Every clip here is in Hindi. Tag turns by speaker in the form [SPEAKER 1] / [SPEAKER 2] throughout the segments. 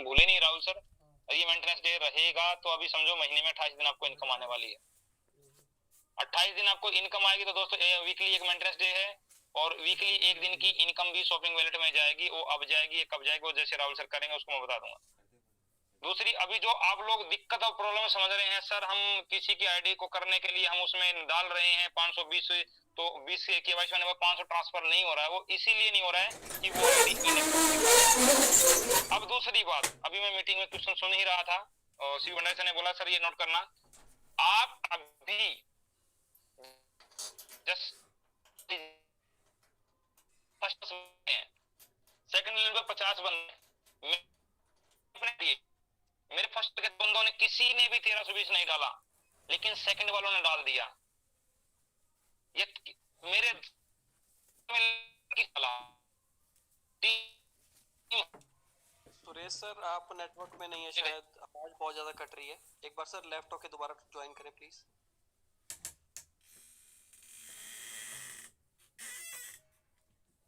[SPEAKER 1] भूले नहीं राहुल सर, ये मेंटेनेंस डे रहेगा तो अभी समझो महीने में 28 दिन आपको इनकम आने वाली है। 28 दिन आपको इनकम आएगी तो दोस्तों वीकली एक मेंटेनेंस डे है और वीकली एक दिन की इनकम भी शॉपिंग वॉलेट में जाएगी। वो अब जाएगी, कब जाएगी, वो जैसे राहुल सर करेंगे उसको मैं बता दूंगा। दूसरी, अभी जो आप लोग दिक्कत और प्रॉब्लम समझ रहे हैं सर, हम किसी की आईडी को करने के लिए हम उसमें डाल रहे हैं 520, तो 20 के केवाईसी होने पर 500 ट्रांसफर नहीं हो रहा है, वो इसीलिए नहीं हो रहा है कि वो आईडी इनएक्टिव। अब दूसरी बात, अभी मैं मीटिंग में क्वेश्चन सुन ही रहा था और शिव भंडारी सर ने बोला सर ये नोट करना, आप अभी जस्ट फर्स्ट हैं, सेकंड लेवल पर 50 बंदे, मेरे फर्स्ट के बंदों ने किसी ने भी 1320 नहीं डाला, लेकिन सेकंड वालों ने डाल दिया। ये मेरे
[SPEAKER 2] सुरेश सर आप नेटवर्क में नहीं है शायद, आवाज बहुत ज्यादा कट रही है। एक बार सर लेफ्ट होके दोबारा ज्वाइन करें प्लीज।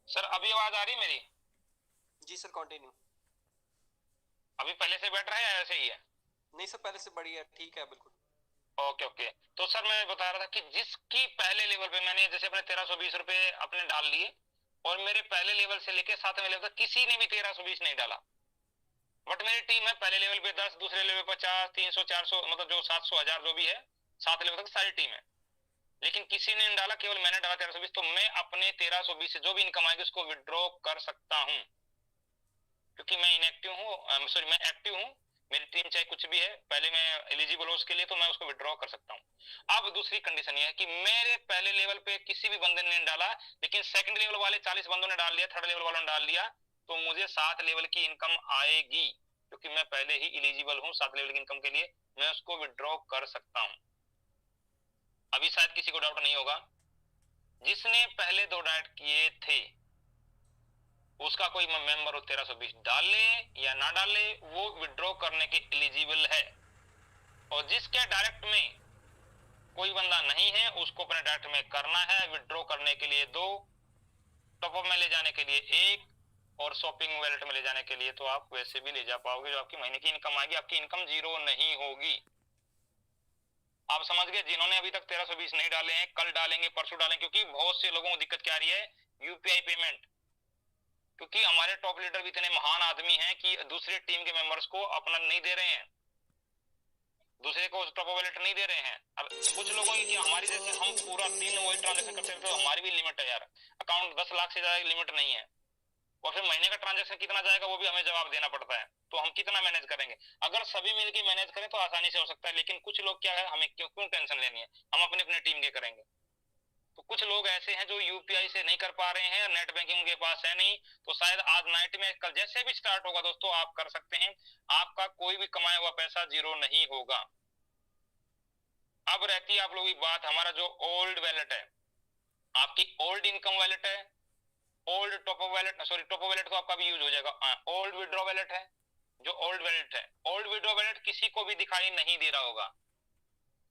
[SPEAKER 1] सर अभी आवाज आ रही मेरी?
[SPEAKER 2] जी सर कंटिन्यू।
[SPEAKER 1] अभी पहले से बेटर है या ऐसे ही है?
[SPEAKER 2] नहीं सर पहले से बढ़िया ठीक है बिल्कुल।
[SPEAKER 1] ओके ओके, तो सर मैं बता रहा था कि जिसकी पहले लेवल पे मैंने जैसे अपने 1320 रुपए अपने डाल लिए और मेरे पहले लेवल से लेके 7वें लेवल तक किसी ने भी 1320 नहीं डाला, बट मेरी टीम है पहले लेवल पे 10, दूसरे लेवल पे 50, 300, 400, मतलब जो 700, 1000 जो भी है 7 लेवल तक सारी टीम है, लेकिन किसी ने नहीं डाला, केवल मैंने डाला 1320। तो मैं अपने 1320 से जो भी इनकम आएगी उसको विड्रॉ कर सकता हूँ, क्योंकि मैं इनएक्टिव हूँ, सॉरी मैं एक्टिव हूँ, मेरी टीम चाहे कुछ भी है, पहले मैं एलिजिबल हूँ उसके लिए, तो मैं उसको विड्रॉ कर सकता हूँ। अब दूसरी कंडीशन ये है कि मेरे पहले लेवल पे किसी भी बंदे ने डाला, लेकिन सेकंड लेवल वाले 40 बंदों ने डाल लिया, थर्ड लेवल वालों ने डाल लिया, तो मुझे 7 लेवल की इनकम आएगी, क्योंकि मैं पहले ही एलिजिबल हूँ 7 लेवल की इनकम के लिए, मैं उसको विड्रॉ कर सकता हूँ। अभी शायद किसी को डाउट नहीं होगा, जिसने पहले 2 डाइट किए थे उसका कोई मेंबर 1320 डाले या ना डाले वो विड्रॉ करने के एलिजिबल है, और जिसके डायरेक्ट में कोई बंदा नहीं है उसको अपने डायरेक्ट में करना है। विड्रॉ करने के लिए 2, टॉपअप में ले जाने के लिए 1, और शॉपिंग वॉलेट में ले जाने के लिए तो आप वैसे भी ले जा पाओगे, जो आपकी महीने की इनकम आएगी, आपकी इनकम जीरो नहीं होगी। आप समझ गए? जिन्होंने अभी तक 1320 नहीं डाले हैं कल डालेंगे, परसों डालेंगे, क्योंकि बहुत से लोगों को दिक्कत क्या आ रही है, यूपीआई पेमेंट, क्योंकि हमारे टॉप लीडर भी इतने महान आदमी हैं कि दूसरे टीम के मेंबर्स को अपना नहीं दे रहे हैं, दूसरे को टॉप वॉलेट नहीं दे रहे हैं। अब कुछ लोगों की हमारी जैसे हम पूरा दिन वही ट्रांजेक्शन करते हैं, तो हमारी भी लिमिट है यार, अकाउंट 10 लाख से ज्यादा लिमिट नहीं है, और फिर महीने का ट्रांजेक्शन कितना जाएगा वो भी हमें जवाब देना पड़ता है, तो हम कितना मैनेज करेंगे? अगर सभी मिलकर मैनेज करें तो आसानी से हो सकता है, लेकिन कुछ लोग क्या है, हमें क्यों टेंशन लेनी है, हम अपनी अपनी टीम के करेंगे। तो कुछ लोग ऐसे हैं जो यूपीआई से नहीं कर पा रहे हैं, नेट बैंकिंग उनके पास है नहीं, तो शायद आज नाइट में, कल जैसे भी स्टार्ट होगा दोस्तों आप कर सकते हैं, आपका कोई भी कमाया हुआ पैसा जीरो नहीं होगा। अब रहती है आप लोगों की बात, हमारा जो ओल्ड वैलेट है, आपकी ओल्ड इनकम वैलेट है, old top wallet, sorry top wallet तो आपका भी यूज हो जाएगा, ओल्ड विड्रॉ वैलेट है, जो ओल्ड वैलेट है, ओल्ड विड्रॉ वैलेट किसी को भी दिखाई नहीं दे रहा होगा।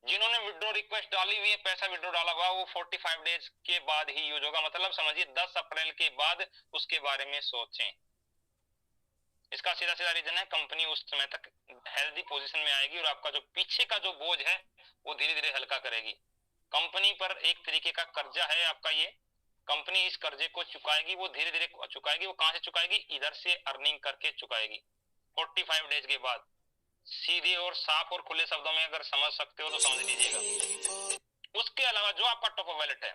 [SPEAKER 1] जिन्होंने विड्रॉ रिक्वेस्ट डाली हुई है, पैसा विड्रॉ डाला हुआ, वो 45 डेज के बाद ही यूज होगा, मतलब समझिए 10 अप्रैल के बाद उसके बारे में सोचें। इसका सीधा सीधा रीजन है, कंपनी उस समय तक हेल्दी पोजीशन में आएगी और आपका जो पीछे का जो बोझ है वो धीरे धीरे हल्का करेगी। कंपनी पर एक तरीके का कर्जा है आपका, ये कंपनी इस कर्जे को चुकाएगी, वो धीरे धीरे चुकाएगी। वो कहां से चुकाएगी? इधर से अर्निंग करके चुकाएगी 45 डेज के बाद। सीधे और साफ और खुले शब्दों में अगर समझ सकते हो तो समझ लीजिएगा। उसके अलावा जो आपका टॉप वैलेट है,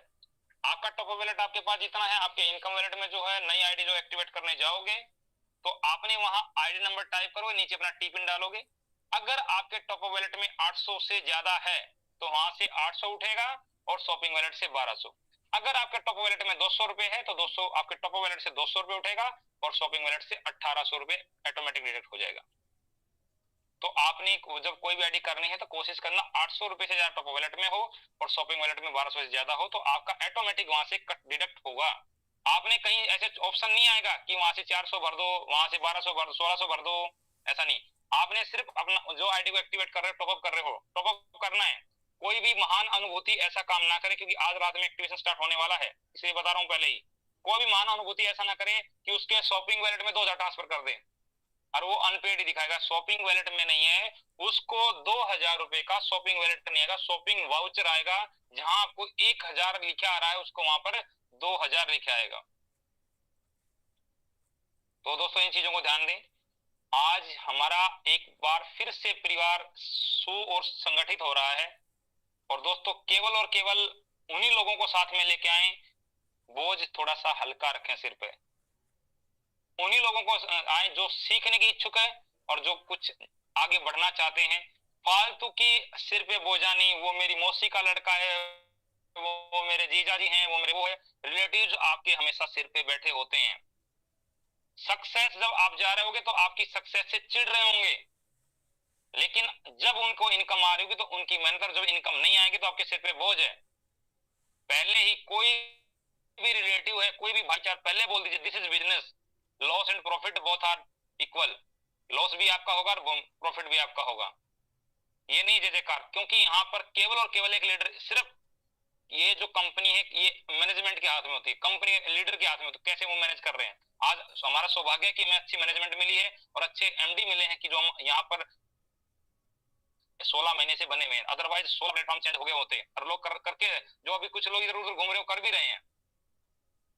[SPEAKER 1] आपका टॉप वैलेट आपके पास जितना है, आपके इनकम वैलेट में जो है नई आईडी जो एक्टिवेट करने जाओगे तो आपने वहां आईडी नंबर टाइप करोगे, नीचे अपना टी पिन डालोगे। अगर आपके टॉप वैलेट में 800 से ज्यादा है तो वहां से 800 उठेगा और शॉपिंग वैलेट से 1200। अगर आपके टॉप वैलेट में 200 रुपए है तो 200 आपके टॉप वैलेट से 200 रुपए उठेगा और शॉपिंग वैलेट से 1800 रुपए ऑटोमेटिक डिडक्ट हो जाएगा। तो आपने जब कोई भी आईडी करनी है तो कोशिश करना 800 रुपए से ज्यादा टॉप वैलेट में हो और शॉपिंग वैलेट में 1200 से ज्यादा हो, तो आपका ऑटोमेटिक वहां से कट डिडक्ट होगा। आपने कहीं ऐसे ऑप्शन नहीं आएगा कि वहां से 400 भर दो, वहां से 1200 भर दो, 1600 भर दो, ऐसा नहीं। आपने सिर्फ अपना जो आईडी को एक्टिवेट कर रहे हो, टॉपअप कर रहे हो, टॉपअप करना है। कोई भी महान अनुभूति ऐसा काम ना करे, क्योंकि आज रात में एक्टिवेशन स्टार्ट होने वाला है, इसलिए बता रहा हूं पहले ही। कोई भी महान अनुभूति ऐसा ना करे कि उसके शॉपिंग वैलेट में 2000 ट्रांसफर कर दे, और वो अनपेड ही दिखाएगा, शॉपिंग वैलेट में नहीं है। उसको 2,000 रुपए का शॉपिंग वैलेट नहीं आएगा, शॉपिंग वाउचर आएगा, जहां आपको 1,000 लिखा आ रहा है उसको वहां पर 2,000 लिखा आएगा। तो दोस्तों इन चीजों को ध्यान दें। आज हमारा एक बार फिर से परिवार सु और संगठित हो रहा है, और दोस्तों केवल और केवल उन्हीं लोगों को साथ में लेके आए, बोझ थोड़ा सा हल्का रखें सिर पे। उन्हीं लोगों को आए जो सीखने की इच्छुक है और जो कुछ आगे बढ़ना चाहते हैं। फालतू की सिर पे बोझा नहीं, वो मेरी मौसी का लड़का है, वो मेरे जीजा जी हैं, वो मेरे वो है, रिलेटिव्स आपके हमेशा सिर पे बैठे होते हैं। सक्सेस जब आप जा रहे होगे तो आपकी सक्सेस से चिढ़ रहे होंगे, लेकिन जब उनको इनकम आ रही होगी तो उनकी मेहनत, जब इनकम नहीं आएगी तो आपके सिर पे बोझ है। पहले ही कोई भी रिलेटिव है, कोई भी भाईचारा, पहले बोल दीजिए this is business, loss and profit both are equal. Loss भी आपका होगा और प्रॉफिट भी आपका होगा। ये नहीं जय जयकार, क्योंकि यहाँ पर केवल और केवल एक लीडर, सिर्फ ये जो कंपनी है ये मैनेजमेंट के हाथ में होती है, कंपनी लीडर के हाथ में होती है, कैसे वो मैनेज कर रहे हैं। आज हमारा सौभाग्य है कि हमें अच्छी मैनेजमेंट मिली है और अच्छे एमडी मिले हैं कि जो हम यहाँ पर 16 महीने से बने हुए हैं। अदरवाइज 16 प्लेटफॉर्म चेंज हो गए होते और लोग करके, जो अभी कुछ लोग इधर उधर घूम रहे हो कर भी रहे हैं।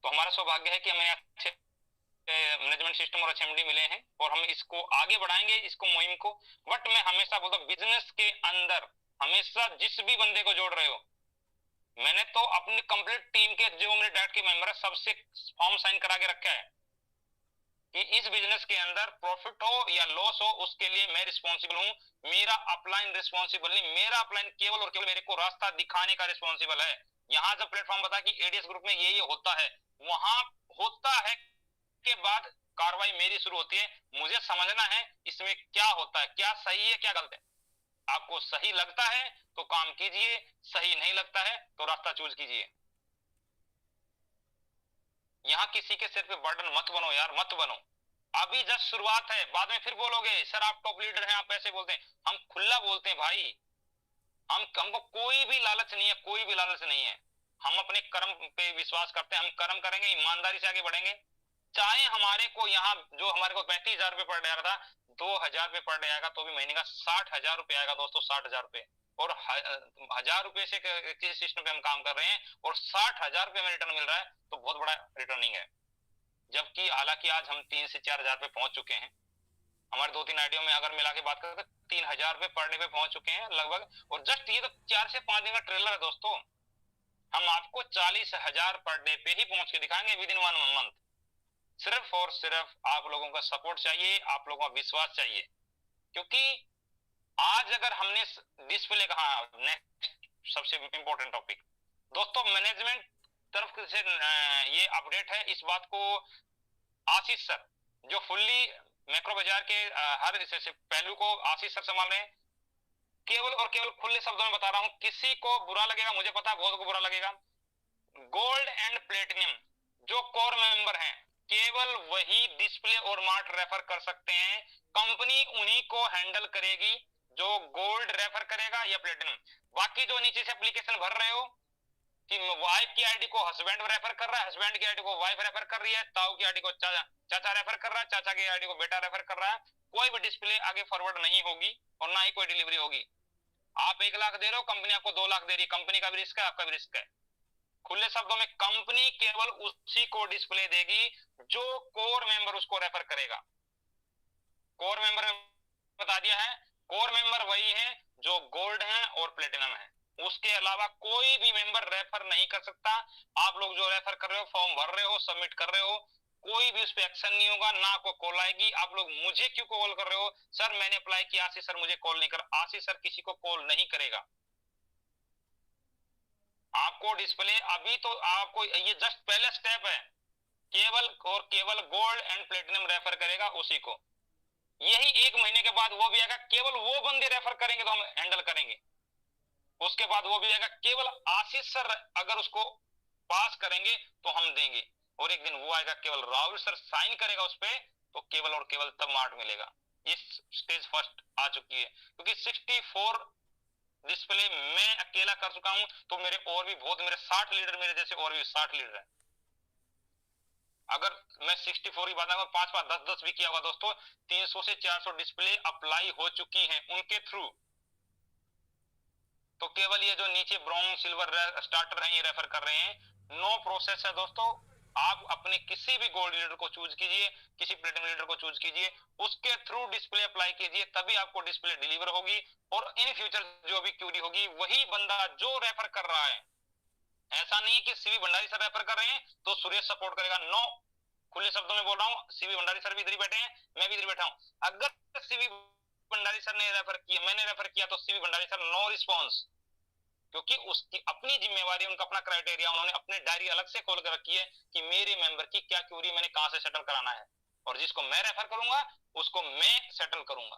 [SPEAKER 1] तो हमारा सौभाग्य है कि हमें अच्छे मैनेजमेंट सिस्टम और अच्छे एमडी मिले हैं, और हम इसको आगे बढ़ाएंगे, इसको मुहिम को। बट मैं हमेशा बोलता हूँ बिजनेस के अंदर हमेशा जिस भी बंदे को जोड़ रहे हो, मैंने तो अपनी कंप्लीट टीम के जो मेरे डायरेक्ट के मेंबर है सबसे फॉर्म साइन करा के रखा है कि इस बिजनेस के अंदर प्रॉफिट हो या लॉस हो उसके लिए मैं रिस्पॉन्सिबल हूं। मेरा अपलाइन रिस्पॉन्सिबल नहीं, मेरा अपलाइन केवल और केवल मेरे को रास्ता दिखाने का रिस्पॉन्सिबल है। यहां जब प्लेटफॉर्म बता कि एडीएस ग्रुप में ये होता है, वहां होता है के बाद कार्रवाई मेरी शुरू होती है। मुझे समझना है इसमें क्या होता है, क्या सही है क्या गलत है। आपको सही लगता है तो काम कीजिए, सही नहीं लगता है तो रास्ता चूज कीजिए। यहां किसी के सिर पे बर्डन मत बनो यार, मत बनो। अभी जस्ट शुरुआत है, बाद में फिर बोलोगे सर आप टॉप लीडर हैं, आप ऐसे बोलते हैं। हम खुला बोलते हैं भाई, हमको कोई भी लालच नहीं है, कोई भी लालच नहीं है। हम अपने कर्म पे विश्वास करते हैं, हम कर्म करेंगे, ईमानदारी से आगे बढ़ेंगे। चाहे हमारे को यहाँ जो हमारे को 35,000 रुपये पर डे आ रहा था, 2,000 रुपये पर डे आएगा तो भी महीने का 60,000 रुपये आएगा दोस्तों, 60,000 रुपये। और 1,000 रुपये से किसी सिस्टम पे हम काम कर रहे हैं और 60,000 रुपये में रिटर्न मिल रहा है, तो बहुत बड़ा रिटर्निंग है। जबकि हालांकि आज हम 3 से 4,000 पे पहुंच चुके हैं। हमारे 2-3 आईडियो में अगर मिला के बात करें तो 3,000 रुपये पर डे पे पहुंच चुके हैं लगभग। और जस्ट ये तो 4 से 5 दिन का ट्रेलर है दोस्तों। हम आपको 40,000 पर डे पे ही पहुंच के दिखाएंगे विद इन 1 मंथ। सिर्फ और सिर्फ आप लोगों का सपोर्ट चाहिए, आप लोगों का विश्वास चाहिए। क्योंकि आज अगर हमने डिस्प्ले कहा, नेक्स्ट सबसे इंपॉर्टेंट टॉपिक दोस्तों, मैनेजमेंट तरफ से ये अपडेट है इस बात को। आशीष सर जो फुल्ली मैक्रो बाजार के हर पहलू को आशीष सर संभाल रहे हैं। केवल और केवल खुले शब्दों में बता रहा हूं, किसी को बुरा लगेगा, मुझे पता है बहुत को बुरा लगेगा। गोल्ड एंड प्लेटिनम जो कोर मेंबर हैं केवल वही डिस्प्ले और मार्ट रेफर कर सकते हैं। कंपनी उन्हीं को हैंडल करेगी जो गोल्ड रेफर करेगा या प्लेटिनम। बाकी जो नीचे से एप्लीकेशन भर रहे हो कि वाइफ की आईडी को हस्बैंड रेफर कर रहा है, हस्बैंड की आईडी को वाइफ रेफर कर रही है, ताऊ की आईडी को चाचा रेफर कर रहा है, चाचा की आईडी को बेटा रेफर कर रहा है, कोई भी डिस्प्ले आगे फॉरवर्ड नहीं होगी और ना ही कोई डिलीवरी होगी। आप 1 लाख दे रहे हो, कंपनी आपको 2 लाख दे रही है, कंपनी का भी रिस्क है, आपका भी रिस्क है। खुले शब्दों में कंपनी केवल उसी को डिस्प्ले देगी जो कोर मेंबर उसको रेफर करेगा। कोर मेंबर में बता दिया है, कोर मेंबर वही है जो गोल्ड है और प्लेटिनम है। उसके अलावा कोई भी मेंबर रेफर नहीं कर सकता। आप लोग जो रेफर कर रहे हो, फॉर्म भर रहे हो, सबमिट कर रहे हो, कोई भी उस पर एक्शन नहीं होगा, ना कोई कॉल आएगी। आप लोग मुझे क्यों कॉल कर रहे हो, सर मैंने अप्लाई किया, आशीष सर मुझे कॉल नहीं कर। आशीष सर किसी को कॉल नहीं करेगा। आपको डिस्प्ले अभी तो आपको ये जस्ट पहला स्टेप है, केवल और केवल गोल्ड एंड प्लेटिनम रेफर करेगा उसी को। यही 1 महीने के बाद वो भी आएगा, केवल वो बंदे रेफर करेंगे तो हम हैंडल करेंगे। उसके बाद वो भी आएगा, केवल आशीष सर अगर उसको पास करेंगे तो हम देंगे। और एक दिन वो आएगा, केवल राहुल सर साइन करेगा उस पर, तो केवल और केवल तब मार्ट मिलेगा। इस स्टेज फर्स्ट आ चुकी है, क्योंकि 64 डिस्प्ले मैं अकेला कर चुका हूं, तो मेरे और भी बहुत, मेरे 60 लीडर, मेरे जैसे और भी 60 लीडर हैं। अगर मैं 64 की बात करूं, 5 5 10 10 भी किया होगा दोस्तों, 300 से 400 डिस्प्ले अप्लाई हो चुकी हैं उनके थ्रू। तो केवल ये जो नीचे ब्राउन सिल्वर स्टार्टर हैं ये रेफर कर रहे हैं। नो प्रोसेस है दोस्तों। आप अपने किसी भी गोल्ड लीडर को चूज कीजिए, किसी प्लेटिनम लीडर को चूज कीजिए, उसके थ्रू डिस्प्ले अप्लाई कीजिए, तभी आपको डिस्प्ले डिलीवर होगी। और इन फ्यूचर जो भी क्यूरी होगी वही बंदा जो रेफर कर रहा है, ऐसा नहीं है कि सीवी भंडारी सर रेफर कर रहे हैं तो सुरेश सपोर्ट करेगा, नो। खुले शब्दों में बोल रहा हूँ, सीवी भंडारी सर भी इधर ही बैठे हैं, मैं भी इधर बैठा हूं। अगर सीवी भंडारी सर ने रेफर किया, मैंने रेफर किया, तो C V Bhandari sir no response, क्योंकि उसकी अपनी जिम्मेवारी, उनका अपना क्राइटेरिया, उन्होंने अपनी डायरी अलग से खोल कर रखी है कि मेरे मेंबर की क्या क्यूरी मैंने कहां से सेटल कराना है, और जिसको मैं रेफर करूंगा उसको मैं सेटल करूंगा।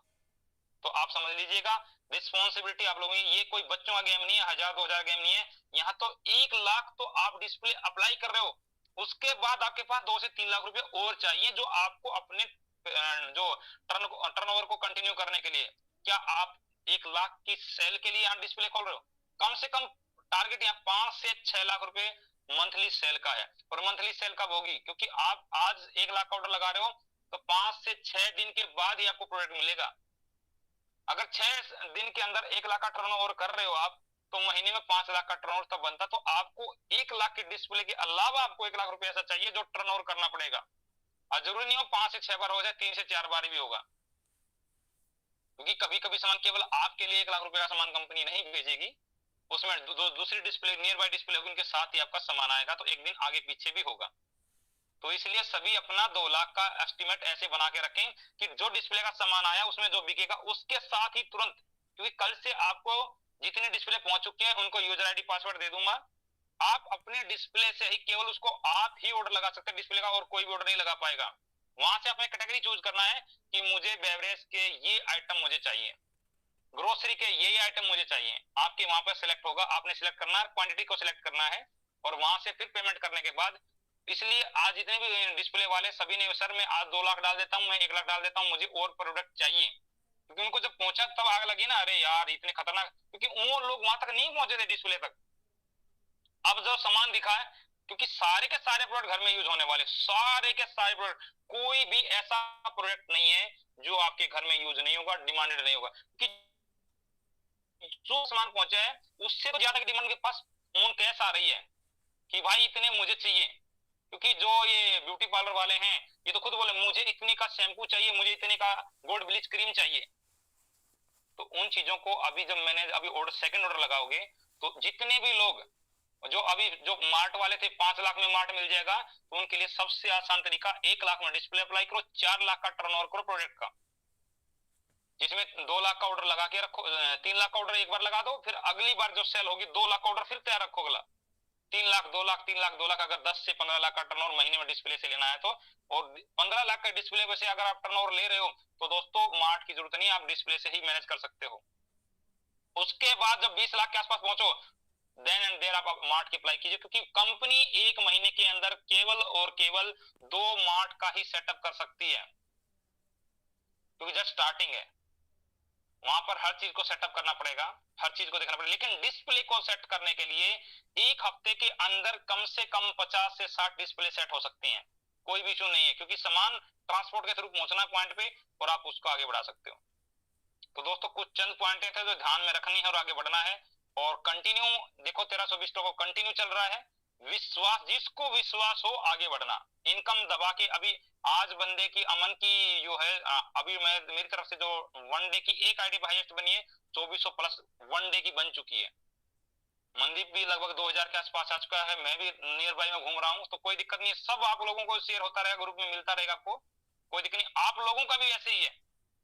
[SPEAKER 1] तो आप समझ लीजिएगा रिस्पॉन्सिबिलिटी आप लोगों की, ये कोई बच्चों का गेम नहीं है, 1000 2000 गेम नहीं है। यहाँ तो 1 लाख तो आप डिस्प्ले अप्लाई कर रहे हो, उसके बाद आपके पास 2 से 3 लाख रुपए और चाहिए, जो आपको अपने जो टर्नओवर को कंटिन्यू करने के लिए। क्या आप 1 लाख की सेल के लिए यहाँ डिस्प्ले खोल रहे हो? कम से कम टारगेट यहाँ 5 से 6 लाख रुपए मंथली सेल का है। और मंथली सेल कब होगी? क्योंकि आप आज 1 लाख का ऑर्डर लगा रहे हो तो 5 से 6 दिन के बाद ही आपको प्रोडक्ट मिलेगा। अगर 6 दिन के अंदर 1 लाख का टर्नओवर कर रहे हो आप, तो महीने में 5 लाख का टर्नओवर तब बनता। तो आपको 1 लाख के डिस्प्ले के अलावा आपको 1 लाख रुपए ऐसा चाहिए जो टर्नओवर करना पड़ेगा। और जरूरी नहीं हो 5 से 6 बार हो जाए, 3 से 4 बार भी होगा, क्योंकि कभी कभी सामान केवल आपके लिए 1 लाख रुपए का सामान कंपनी नहीं भेजेगी, उसमें दूसरी डिस्प्ले नियर बाय डिस्प्ले होगी, उनके साथ ही आपका सामान आएगा, तो एक दिन आगे पीछे भी होगा। तो इसलिए सभी अपना 2 लाख का एस्टिमेट ऐसे बना के रखें कि जो डिस्प्ले का सामान आया उसमें जो बिकेगा उसके साथ ही तुरंत, क्योंकि कल से आपको जितने डिस्प्ले पहुंच चुके हैं उनको यूजर आईडी पासवर्ड दे दूंगा। आप अपने डिस्प्ले से ही केवल उसको आप ही ऑर्डर लगा सकते हैं डिस्प्ले का, और कोई भी ऑर्डर नहीं लगा पाएगा। वहां से आपने कैटेगरी चूज करना है कि मुझे बेवरेज के ये आइटम मुझे चाहिए, ग्रोसरी के ये आइटम मुझे चाहिए। आपके वहां पर सिलेक्ट होगा, आपने सिलेक्ट करना है, क्वांटिटी को सिलेक्ट करना है, और वहां से फिर पेमेंट करने के बाद। इसलिए आज जितने भी डिस्प्ले वाले सभी ने, सर मैं आज 2 लाख डाल देता हूँ, मैं 1 लाख डाल देता हूँ, मुझे और प्रोडक्ट चाहिए, क्योंकि उनको जब पहुंचा तब आग लगी ना, अरे यार इतने खतरनाक, क्योंकि वो लोग वहां तक नहीं पहुंचे थे डिस्प्ले तक। अब जो सामान दिखा है, क्योंकि सारे के सारे प्रोडक्ट घर में यूज होने वाले, सारे के सारे प्रोडक्ट, कोई भी ऐसा प्रोडक्ट नहीं है जो आपके घर में यूज नहीं होगा, डिमांडेड नहीं होगा। कि जो सामान पहुंचा है उससे तो ज्यादा की डिमांड के पास फोन कैश आ रही है कि भाई इतने मुझे चाहिए। क्योंकि जो ये ब्यूटी पार्लर वाले हैं ये तो खुद बोले मुझे इतने का शैम्पू चाहिए, मुझे इतने का गोल्ड ब्लीच क्रीम चाहिए। तो उन चीजों को अभी जब मैंने अभी ऑर्डर सेकंड ऑर्डर लगाओगे, तो जितने भी लोग जो अभी जो मार्ट वाले थे 5 लाख में मार्ट मिल जाएगा, तो उनके लिए सबसे आसान तरीका 1 लाख में डिस्प्ले अप्लाई करो, 4 लाख का टर्नओवर करो प्रोडक्ट का, जिसमें 2 लाख का ऑर्डर लगा के रखो, 3 लाख का ऑर्डर एक बार लगा दो, फिर अगली बार जो सेल होगी 2 लाख का ऑर्डर फिर तैयार रखो अगला। 3 लाख 2 लाख 3 लाख 2 लाख, अगर 10 से 15 लाख का टर्नओवर महीने में डिस्प्ले से लेना है तो, और 15 लाख का डिस्प्ले वैसे अगर आप टर्नओवर ले रहे हो तो दोस्तों मार्ट की जरूरत नहीं, आप डिस्प्ले से ही मैनेज कर सकते हो। उसके बाद जब 20 लाख के आसपास पहुंचो, देन एंड देयर आप मार्ट की अप्लाई कीजिए, क्योंकि कंपनी 1 महीने के अंदर केवल और केवल 2 मार्ट का ही सेटअप कर सकती है, क्योंकि जस्ट स्टार्टिंग है। वहां पर हर चीज को सेटअप करना पड़ेगा, हर चीज को देखना पड़ेगा, लेकिन डिस्प्ले को सेट करने के लिए 1 हफ्ते के अंदर कम से कम 50 से 60 डिस्प्ले सेट हो सकती हैं, कोई भी इशू नहीं है, क्योंकि सामान ट्रांसपोर्ट के थ्रू पहुंचना पॉइंट पे और आप उसको आगे बढ़ा सकते हो। तो दोस्तों कुछ चंद पॉइंट थे जो ध्यान में रखनी है और आगे बढ़ना है। और कंटिन्यू देखो 1320 को कंटिन्यू चल रहा है, विश्वास, जिसको विश्वास हो आगे बढ़ना, इनकम दबा के। अभी आज बंदे की अमन की जो है अभी मैं मेरी तरफ से जो 1 डे की एक आईडी हाईएस्ट बनी है 2400 प्लस 1 डे की बन चुकी है। मनदीप भी लगभग 2000 के आसपास आ चुका है, मैं भी नियर बाय में घूम रहा हूँ, तो कोई दिक्कत नहीं है, सब आप लोगों को शेयर होता रहेगा, ग्रुप में मिलता रहेगा आपको, कोई दिक्कत नहीं। आप लोगों का भी ऐसे ही है,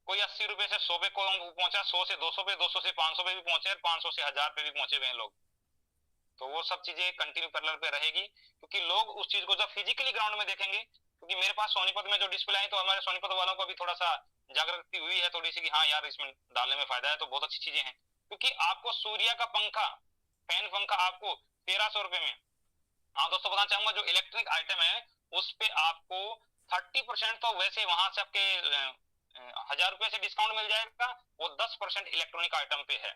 [SPEAKER 1] कोई 80 रुपए से 100 पे पहुंचा, 100 से 200 पे, 200 से 500 पे भी पहुंचे, 500 से 1000 पे भी पहुंचे हुए हैं लोग। तो वो सब चीजें कंटिन्यू पैरेलल पे रहेगी, क्योंकि लोग उस चीज को जब फिजिकली ग्राउंड में देखेंगे, क्योंकि मेरे पास सोनीपत में जो डिस्प्ले आई तो हमारे सोनीपत वालों को भी थोड़ा सा जागृति हुई है थोड़ी सी कि हाँ यार इसमें डालने में फायदा है, तो बहुत अच्छी चीजें हैं। क्योंकि आपको सूर्या का पंखा, फैन पंखा आपको 1300 रुपए में, हाँ दोस्तों बताना चाहूंगा जो इलेक्ट्रिक आइटम है उस पे आपको 30% तो वैसे वहां से आपके 1000 रुपए से डिस्काउंट मिल जाएगा, वो 10% इलेक्ट्रॉनिक आइटम पे है।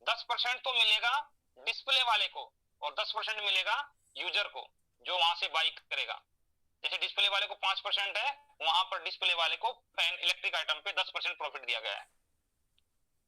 [SPEAKER 1] 10% तो मिलेगा डिस्प्ले वाले को और 10% मिलेगा यूजर को जो वहां से बाई करेगा। जैसे डिस्प्ले वाले को 5% है, वहां पर डिस्प्ले वाले को फैन इलेक्ट्रिक आइटम पे 10% प्रॉफिट दिया गया है।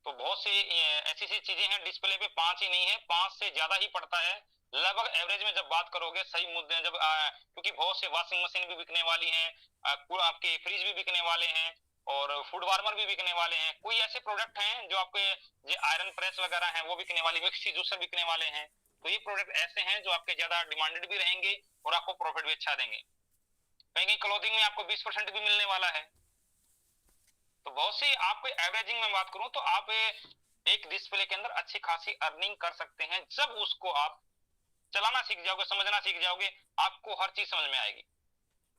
[SPEAKER 1] तो बहुत सी ऐसी सी चीजें हैं, डिस्प्ले पे 5 ही नहीं है, 5 से ज्यादा ही पड़ता है लगभग। एवरेज में जब बात करोगे सही मुद्दे जब क्योंकि बहुत से वॉशिंग मशीन भी बिकने वाली हैं, आपके फ्रिज भी बिकने वाले हैं और फूड वार्मर भी बिकने वाले हैं। कोई ऐसे प्रोडक्ट हैं जो आपके जो आयरन प्रेस वगैरह हैं वो बिकने वाली, मिक्सी जूसर बिकने वाले हैं। तो ये प्रोडक्ट ऐसे हैं जो आपके ज्यादा डिमांडेड भी रहेंगे और आपको प्रॉफिट भी अच्छा देंगे। कहीं कहीं क्लोथिंग में आपको 20% भी मिलने वाला है। तो बहुत सी आपको एवरेजिंग में बात करूं तो आप एक डिस्प्ले के अंदर अच्छी खासी अर्निंग कर सकते हैं जब उसको आप चलाना सीख जाओगे, समझना सीख जाओगे, आपको हर चीज समझ में आएगी।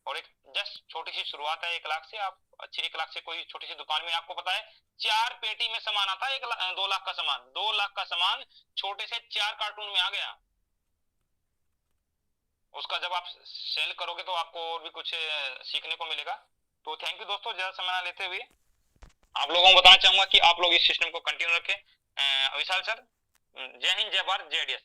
[SPEAKER 1] और एक जस्ट छोटी सी शुरुआत है 1 लाख से। आप अच्छे 1 लाख से कोई छोटी सी दुकान में, आपको पता है 4 पेटी में सामान आता है 2 लाख का सामान, 2 लाख का सामान छोटे से 4 कार्टून में आ गया। उसका जब आप सेल करोगे तो आपको और भी कुछ सीखने को मिलेगा। तो थैंक यू दोस्तों, ज्यादा समय ना लेते हुए आप लोगों को बताना चाहूंगा कि आप लोग इस सिस्टम को कंटिन्यू रखें। विशाल सर, जय हिंद, जय भारत, जय डीएस।